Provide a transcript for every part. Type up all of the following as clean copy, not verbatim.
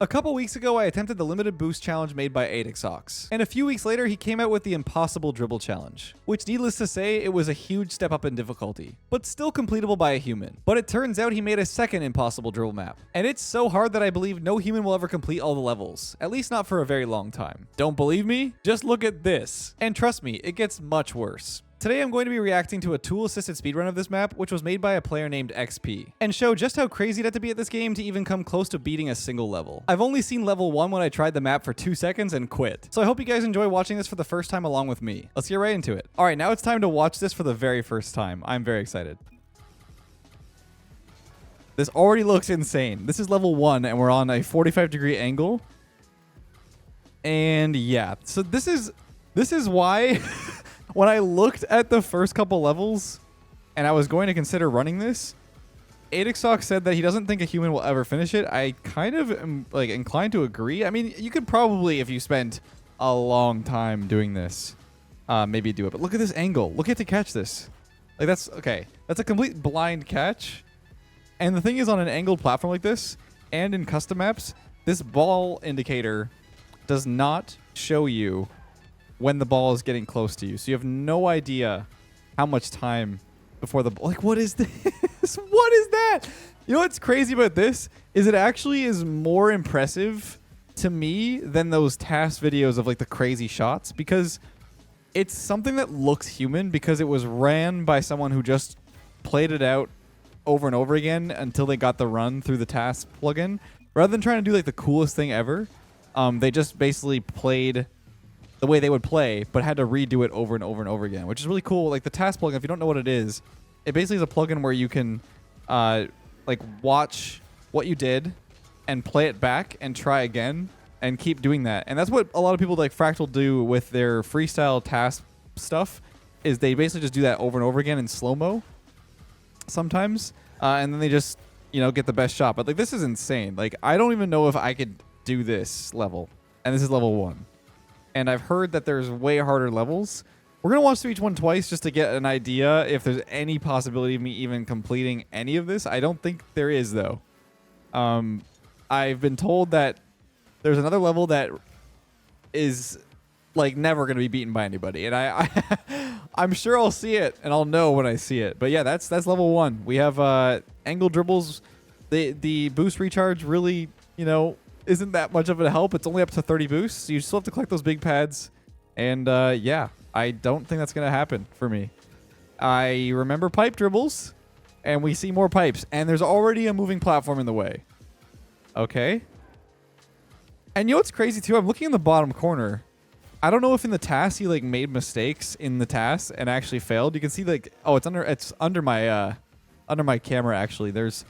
A couple weeks ago, I attempted the limited boost challenge made by EpidemicSound, and a few weeks later, he came out with the impossible dribble challenge, which needless to say, it was a huge step up in difficulty, but still completable by a human. But it turns out he made a second impossible dribble map, and it's so hard that I believe no human will ever complete all the levels, at least not for a very long time. Don't believe me? Just look at this. And trust me, it gets much worse. Today I'm going to be reacting to a tool-assisted speedrun of this map, which was made by a player named XP, and show just how crazy it had to be at this game to even come close to beating a single level. I've only seen level 1 when I tried the map for 2 seconds and quit, so I hope you guys enjoy watching this for the first time along with me. Let's get right into it. Alright, now it's time to watch this for the very first time. I'm very excited. This already looks insane. This is level 1 and we're on a 45-degree angle. And yeah, so this is why... When I looked at the first couple levels and I was going to consider running this, EpidemicSound said that he doesn't think a human will ever finish it. I kind of am like inclined to agree. I mean, you could probably, if you spent a long time doing this, maybe do it. But look at this angle. Look at to catch this. Like that's okay. That's a complete blind catch. And the thing is, on an angled platform like this and in custom maps, this ball indicator does not show you when the ball is getting close to you. So you have no idea how much time before the ball. Like, what is this? What is that? You know what's crazy about this is it actually is more impressive to me than those task videos of like the crazy shots, because it's something that looks human because it was ran by someone who just played it out over and over again until they got the run through the task plugin. Rather than trying to do like the coolest thing ever, they just basically played the way they would play, but had to redo it over and over and over again, which is really cool. Like the task plugin, if you don't know what it is, it basically is a plugin where you can like watch what you did and play it back and try again and keep doing that. And that's what a lot of people like Fractal do with their freestyle task stuff, is they basically just do that over and over again in slow-mo sometimes, and then they just, you know, get the best shot. But like this is insane. Like I don't even know if I could do this level, and this is level 1. And I've heard that there's way harder levels. We're going to watch through each one twice just to get an idea if there's any possibility of me even completing any of this. I don't think there is, though. I've been told that there's another level that is like never going to be beaten by anybody. And I'm sure I'll see it and I'll know when I see it. But yeah, that's level 1. We have angle dribbles. The boost recharge really, you know, isn't that much of a help. It's only up to 30 boosts. So you still have to collect those big pads. And yeah, I don't think that's going to happen for me. I remember pipe dribbles, and we see more pipes. And there's already a moving platform in the way. Okay. And you know what's crazy too? I'm looking in the bottom corner. I don't know if in the task you like made mistakes in the task and actually failed. You can see like, oh, it's under my camera actually. There's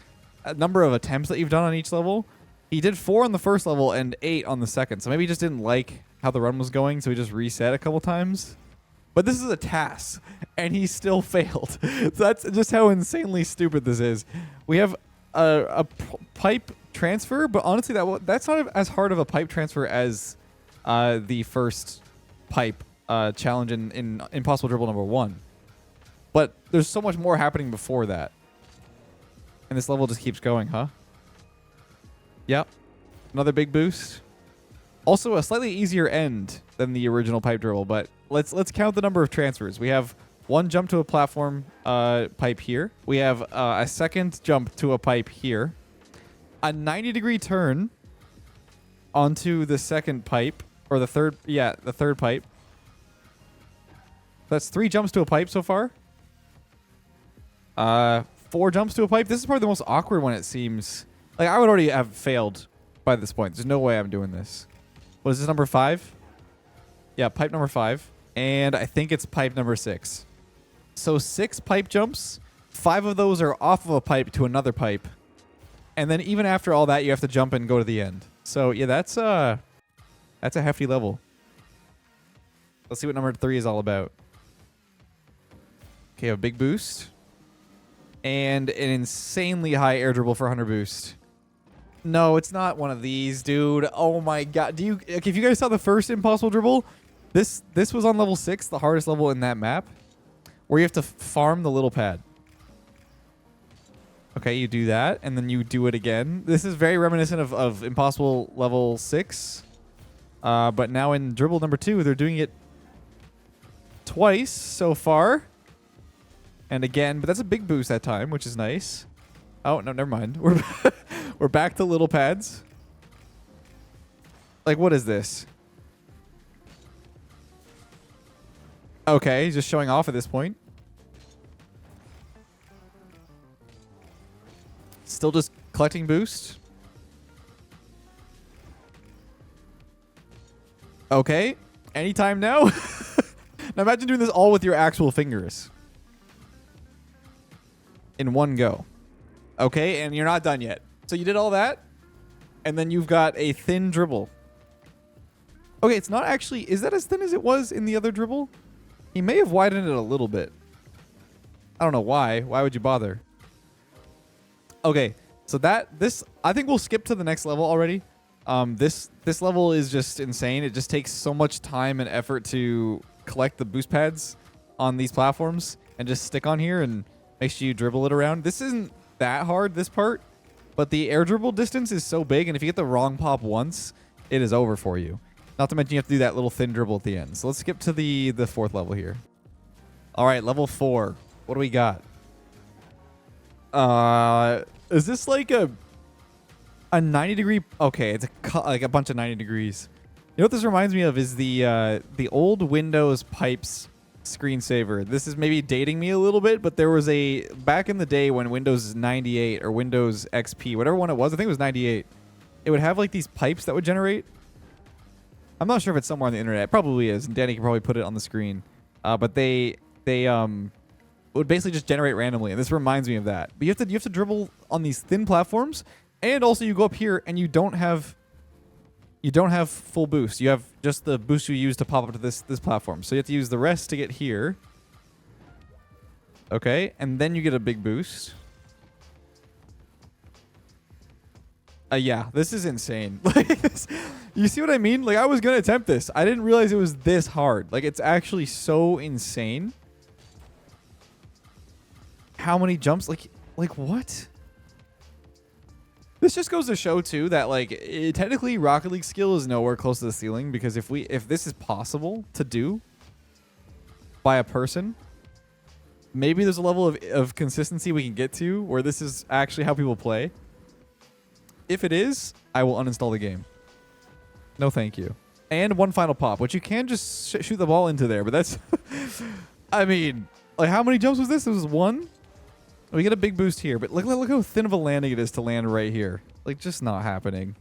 a number of attempts that you've done on each level. He did 4 on the first level and 8 on the second. So maybe he just didn't like how the run was going, so he just reset a couple times. But this is a task, and he still failed. So that's just how insanely stupid this is. We have a pipe transfer, but honestly, that's not as hard of a pipe transfer as the first pipe challenge in Impossible Dribble number 1. But there's so much more happening before that. And this level just keeps going, huh? Yep. Another big boost. Also a slightly easier end than the original pipe dribble, but let's count the number of transfers. We have 1 jump to a platform pipe here. We have a second jump to a pipe here. A 90-degree turn onto the second pipe, or the third pipe. That's 3 jumps to a pipe so far. 4 jumps to a pipe. This is probably the most awkward one, it seems. Like, I would already have failed by this point. There's no way I'm doing this. What is this, number 5? Yeah, pipe number 5. And I think it's pipe number 6. So 6 pipe jumps. 5 of those are off of a pipe to another pipe. And then even after all that, you have to jump and go to the end. So, yeah, that's a hefty level. Let's see what number 3 is all about. Okay, a big boost. And an insanely high air dribble for 100 boost. No, it's not one of these, dude. Oh my god. If you guys saw the first Impossible Dribble, this was on level 6, the hardest level in that map, where you have to farm the little pad. Okay, you do that, and then you do it again. This is very reminiscent of Impossible Level 6. But now in Dribble number 2, they're doing it twice so far. And again, but that's a big boost that time, which is nice. Oh, no, never mind. We're back to little pads. Like, what is this? Okay, he's just showing off at this point. Still just collecting boost. Okay. Anytime now. Now imagine doing this all with your actual fingers. In one go. Okay, and you're not done yet. So you did all that, and then you've got a thin dribble. Okay, it's not actually... Is that as thin as it was in the other dribble? He may have widened it a little bit. I don't know why. Why would you bother? Okay, so this... I think we'll skip to the next level already. This level is just insane. It just takes so much time and effort to collect the boost pads on these platforms and just stick on here and make sure you dribble it around. This isn't that hard, this part, but the air dribble distance is so big, and if you get the wrong pop once, it is over for you. Not to mention you have to do that little thin dribble at the end. So let's skip to the fourth level here. All right, level 4. What do we got? Is this like a 90 degree? Okay, it's like a bunch of 90 degrees. You know what this reminds me of is the old Windows pipes screensaver. This is maybe dating me a little bit, but there was a back in the day when Windows 98 or Windows XP, whatever one it was, I think it was 98. It would have like these pipes that would generate. I'm not sure if it's somewhere on the internet. It probably is, and Danny can probably put it on the screen. But they would basically just generate randomly, and this reminds me of that. But you have to dribble on these thin platforms, and also you go up here and you don't have full boost. You have just the boost you use to pop up to this platform. So you have to use the rest to get here. Okay, and then you get a big boost. Yeah, this is insane. Like, you see what I mean? Like, I was gonna attempt this. I didn't realize it was this hard. Like, it's actually so insane. How many jumps? Like what? This just goes to show too that like technically Rocket League skill is nowhere close to the ceiling, because if this is possible to do by a person, maybe there's a level of consistency we can get to where this is actually how people play. If it is, I will uninstall the game. No, thank you. And one final pop, which you can just shoot the ball into there, but that's... I mean, like, how many jumps was this? It was one? We get a big boost here, but look how thin of a landing it is to land right here. Like, just not happening.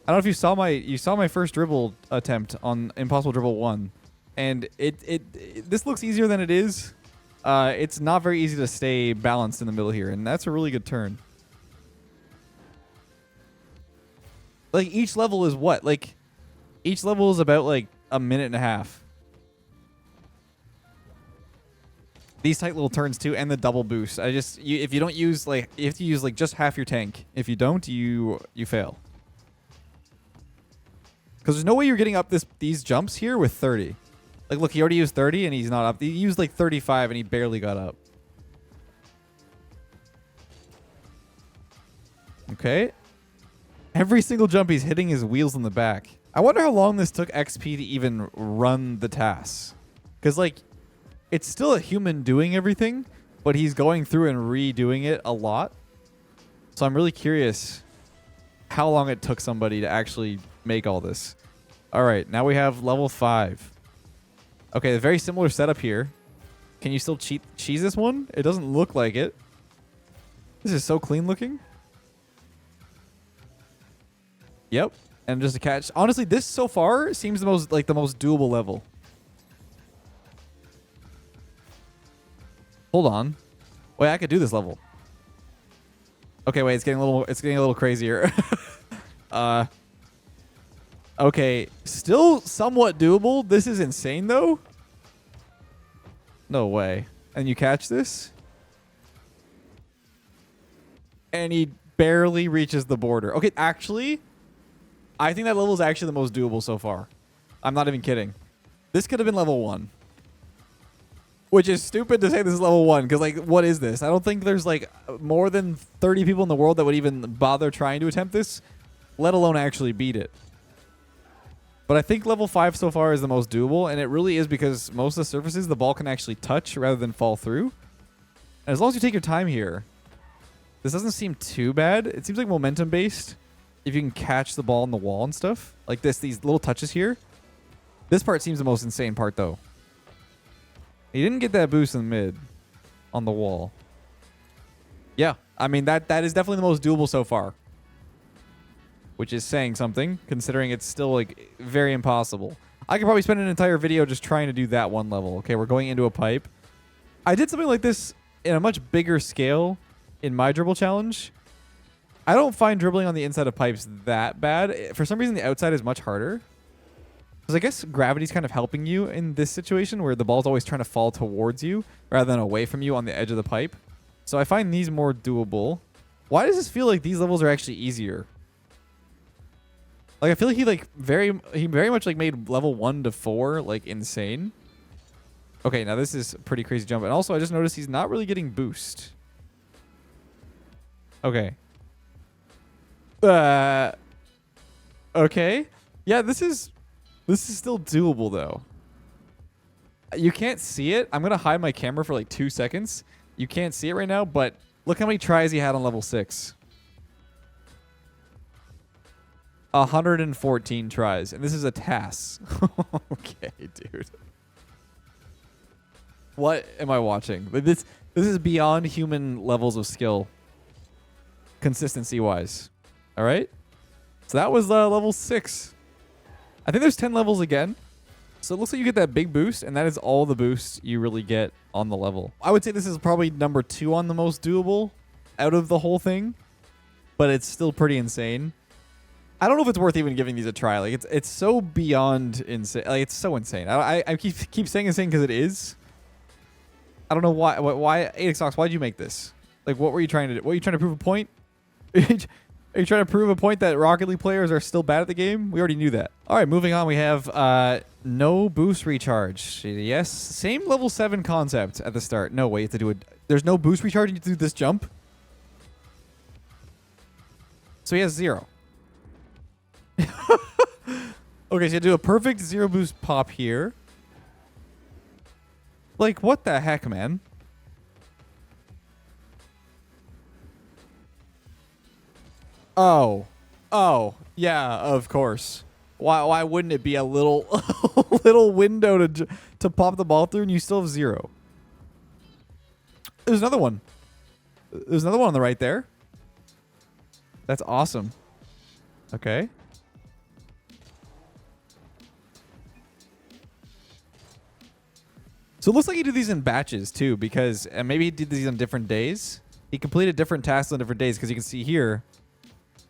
I don't know if you saw my first dribble attempt on Impossible Dribble 1, and this looks easier than it is. It's not very easy to stay balanced in the middle here, and that's a really good turn. Like, each level is what? Like, each level is about, like, a minute and a half. These tight little turns, too, and the double boost. If you don't use, like, you have to use, like, just half your tank. If you don't, you fail. Because there's no way you're getting up these jumps here with 30. Like, look, he already used 30, and he's not up. He used, like, 35, and he barely got up. Okay. Every single jump he's hitting his wheels in the back. I wonder how long this took XP to even run the tasks. Because, like, it's still a human doing everything, but he's going through and redoing it a lot. So I'm really curious how long it took somebody to actually make all this. All right, now we have level 5. Okay, a very similar setup here. Can you still cheese this one? It doesn't look like it. This is so clean looking. Yep, and just a catch. Honestly, this so far seems the most doable level. Hold on. Wait, I could do this level. Okay, wait, it's getting a little crazier. Okay, still somewhat doable. This is insane though. No way. And you catch this? And he barely reaches the border. Okay, actually, I think that level is actually the most doable so far. I'm not even kidding. This could have been level 1. Which is stupid to say this is level 1, because, like, what is this? I don't think there's, like, more than 30 people in the world that would even bother trying to attempt this, let alone actually beat it. But I think level 5 so far is the most doable, and it really is because most of the surfaces the ball can actually touch rather than fall through. And as long as you take your time here, this doesn't seem too bad. It seems like momentum-based. If you can catch the ball on the wall and stuff. Like this, these little touches here. This part seems the most insane part, though. He didn't get that boost in the mid on the wall. Yeah, I mean, that is definitely the most doable so far. Which is saying something, considering it's still, like, very impossible. I could probably spend an entire video just trying to do that one level. Okay, we're going into a pipe. I did something like this in a much bigger scale in my dribble challenge. I don't find dribbling on the inside of pipes that bad. For some reason, the outside is much harder. Because I guess gravity's kind of helping you in this situation where the ball's always trying to fall towards you rather than away from you on the edge of the pipe. So I find these more doable. Why does this feel like these levels are actually easier? Like, I feel like he very much like made level 1 to 4 like insane. Okay, now this is a pretty crazy jump. And also I just noticed he's not really getting boost. Okay. Okay. Yeah, this is still doable, though. You can't see it. I'm going to hide my camera for like 2 seconds. You can't see it right now, but look how many tries he had on level 6. 114 tries. And this is a task. Okay, dude. What am I watching? This is beyond human levels of skill. Consistency-wise. All right? So that was level 6. I think there's 10 levels again. So it looks like you get that big boost, and that is all the boost you really get on the level. I would say this is probably number 2 on the most doable out of the whole thing, but it's still pretty insane. I don't know if it's worth even giving these a try. Like, it's so beyond insane. Like, it's so insane. I keep saying insane because it is. I don't know why. Why EpidemicSound? Why did you make this? Like, what were you trying to do? What, are you trying to prove a point? Are you trying to prove a point that Rocket League players are still bad at the game? We already knew that. All right, moving on. We have no boost recharge. Yes, same level 7 concept at the start. No, wait, you have to do it. There's no boost recharge. You have to do this jump. So he has 0. Okay, so you do a perfect 0 boost pop here. Like, what the heck, man? Oh, yeah, of course. Why wouldn't it be a little little window to pop the ball through and you still have 0? There's another one. There's another one on the right there. That's awesome. Okay. So it looks like he did these in batches too, because maybe he did these on different days. He completed different tasks on different days, because you can see here,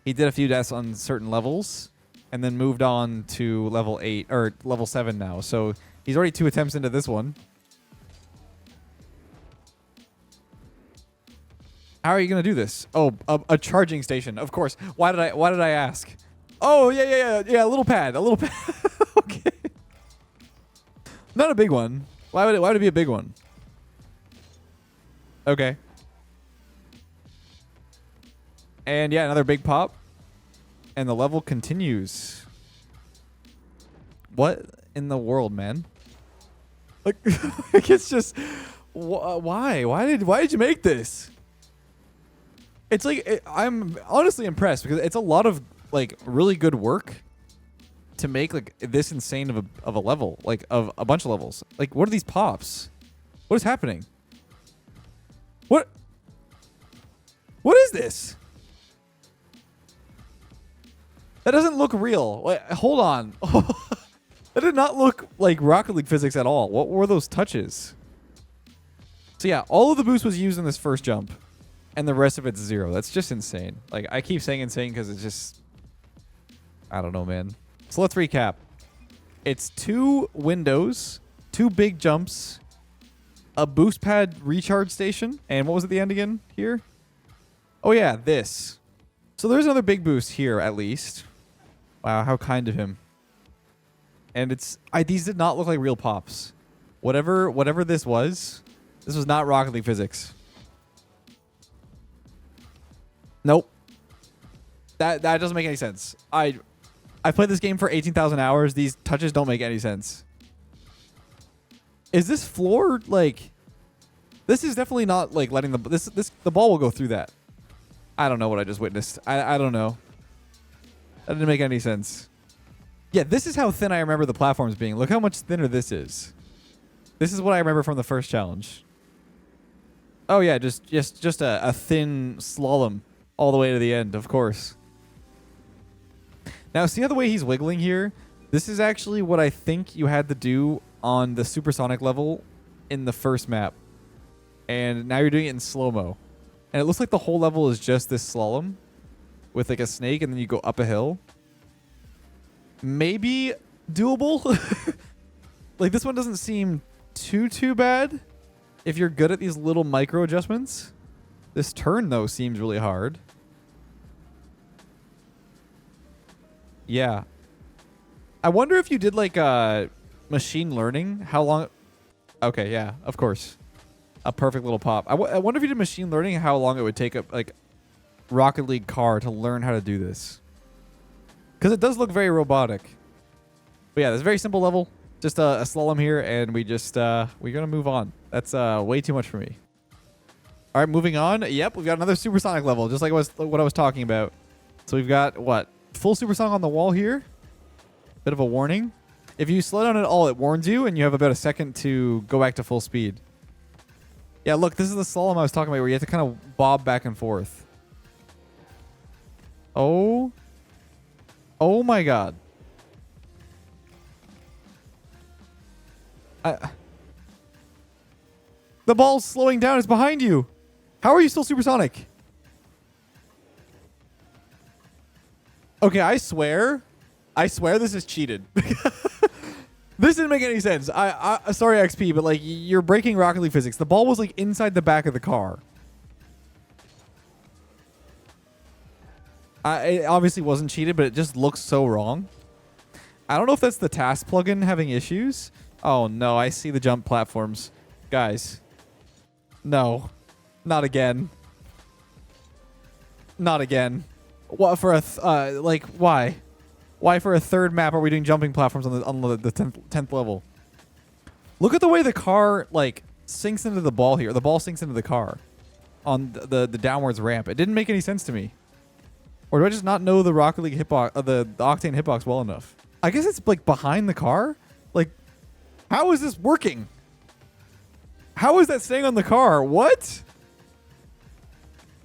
he did a few tasks on certain levels and then moved on to level 8 or level 7 now. So he's already 2 attempts into this one. How are you going to do this? Oh, a charging station. Of course. Why did I ask? Oh, yeah, a little pad. Okay. Not a big one. Why would it be a big one? Okay. And yeah, another big pop. And the level continues. What in the world, man? Like, it's just why? Why did you make this? It's like I'm honestly impressed because it's a lot of like really good work to make like this insane of a level, like of a bunch of levels. Like, what are these pops? What is happening? What is this? That doesn't look real. Wait, hold on. That did not look like Rocket League physics at all. What were those touches? So yeah, all of the boost was used in this first jump, and the rest of it's 0. That's just insane. Like, I keep saying insane because it's just, I don't know, man. So let's recap. It's 2 windows, 2 big jumps, a boost pad recharge station, and what was at the end again here? Oh yeah, this. So there's another big boost here at least. Wow, how kind of him. And these did not look like real pops. Whatever this was not Rocket League physics. Nope. That doesn't make any sense. I played this game for 18,000 hours. These touches don't make any sense. Is this floor like... This is definitely not like letting the ball will go through that. I don't know what I just witnessed. I don't know. That didn't make any sense. Yeah, this is how thin I remember the platforms being. Look how much thinner this is. This is what I remember from the first challenge. Oh yeah, just a thin slalom all the way to the end, of course. Now, see how the way he's wiggling here? This is actually what I think you had to do on the supersonic level in the first map. And now you're doing it in slow-mo. And it looks like the whole level is just this slalom with like a snake, and then you go up a hill. Maybe doable. Like, this one doesn't seem too bad if you're good at these little micro adjustments. This turn, though, seems really hard. Yeah. I wonder if you did like machine learning, how long... Okay, yeah, of course. A perfect little pop. I wonder if you did machine learning, how long it would take a like Rocket League car to learn how to do this. Because it does look very robotic. But yeah, this is a very simple level. Just a slalom here, and we're going to move on. That's way too much for me. All right, moving on. Yep, we've got another supersonic level, just like what I was talking about. So we've got, what? Full supersonic on the wall here. Bit of a warning. If you slow down at all, it warns you, and you have about a second to go back to full speed. Yeah, look, this is the slalom I was talking about, where you have to kind of bob back and forth. Oh my god. The ball's slowing down. It's behind you. How are you still supersonic? Okay, I swear this is cheated. This didn't make any sense. Sorry, XP, but like, you're breaking Rocket League physics. The ball was like inside the back of the car. It obviously wasn't cheated, but it just looks so wrong. I don't know if that's the task plugin having issues. Oh no, I see the jump platforms. Guys. No. Not again. Not again. What for a like, why? Why for a third map are we doing jumping platforms on the 10th level? Look at the way the car like sinks into the ball here. The ball sinks into the car on the downwards ramp. It didn't make any sense to me. Or do I just not know the Rocket League hitbox, the Octane hitbox well enough? I guess it's like behind the car. Like, how is this working? How is that staying on the car? What?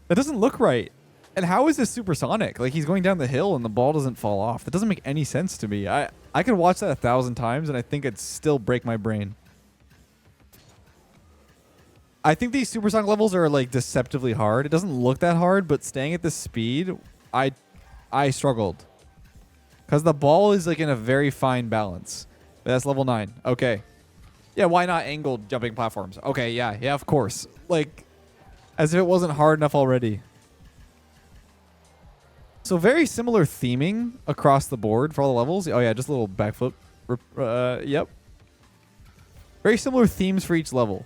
That doesn't look right. And how is this supersonic? Like, he's going down the hill and the ball doesn't fall off. That doesn't make any sense to me. I could watch that 1,000 times and I think it'd still break my brain. I think these supersonic levels are like deceptively hard. It doesn't look that hard, but staying at this speed, I struggled. Because the ball is like in a very fine balance. That's level 9. Okay. Yeah, why not angled jumping platforms? Okay, yeah, of course. Like, as if it wasn't hard enough already. So very similar theming across the board for all the levels. Oh yeah, just a little backflip. Yep. Very similar themes for each level.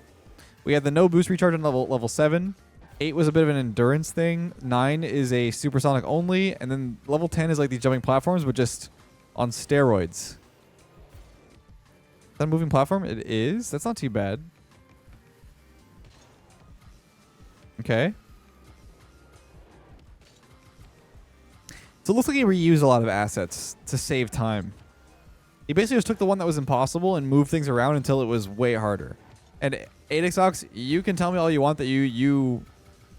We had the no boost recharge on level 7. 8 was a bit of an endurance thing. 9 is a supersonic only. And then level 10 is like these jumping platforms, but just on steroids. Is that a moving platform? It is. That's not too bad. Okay. So it looks like he reused a lot of assets to save time. He basically just took the one that was impossible and moved things around until it was way harder. And EpidemicSound, you can tell me all you want that you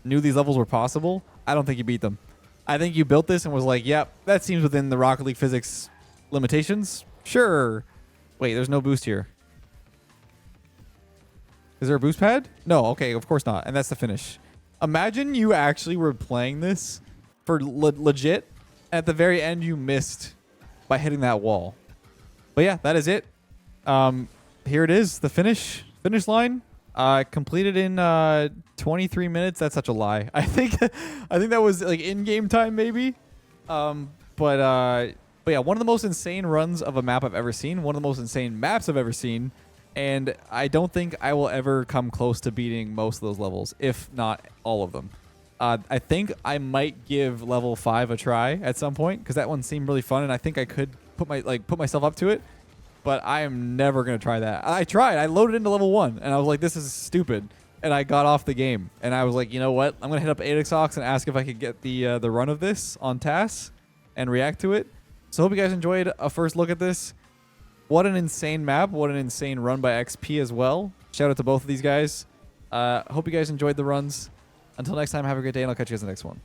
knew these levels were possible. I don't think you beat them. I think you built this and was like, yep, that seems within the Rocket League physics limitations. Sure. Wait, there's no boost here. Is there a boost pad? No, okay, of course not. And that's the finish. Imagine you actually were playing this for legit. At the very end, you missed by hitting that wall. But yeah, that is it. Here it is, the finish line. Completed in 23 minutes. That's such a lie. I think that was like in-game time maybe. But yeah, one of the most insane runs of a map I've ever seen. One of the most insane maps I've ever seen. And I don't think I will ever come close to beating most of those levels, if not all of them. I think I might give level 5 a try at some point because that one seemed really fun, and I think I could put myself up to it. But I am never gonna try that. I tried. I loaded into level 1, and I was like, "This is stupid," and I got off the game. And I was like, "You know what? I'm gonna hit up EpidemicSound and ask if I could get the run of this on TAS and react to it." So hope you guys enjoyed a first look at this. What an insane map. What an insane run by XP as well. Shout out to both of these guys. Hope you guys enjoyed the runs. Until next time, have a great day, and I'll catch you guys in the next one.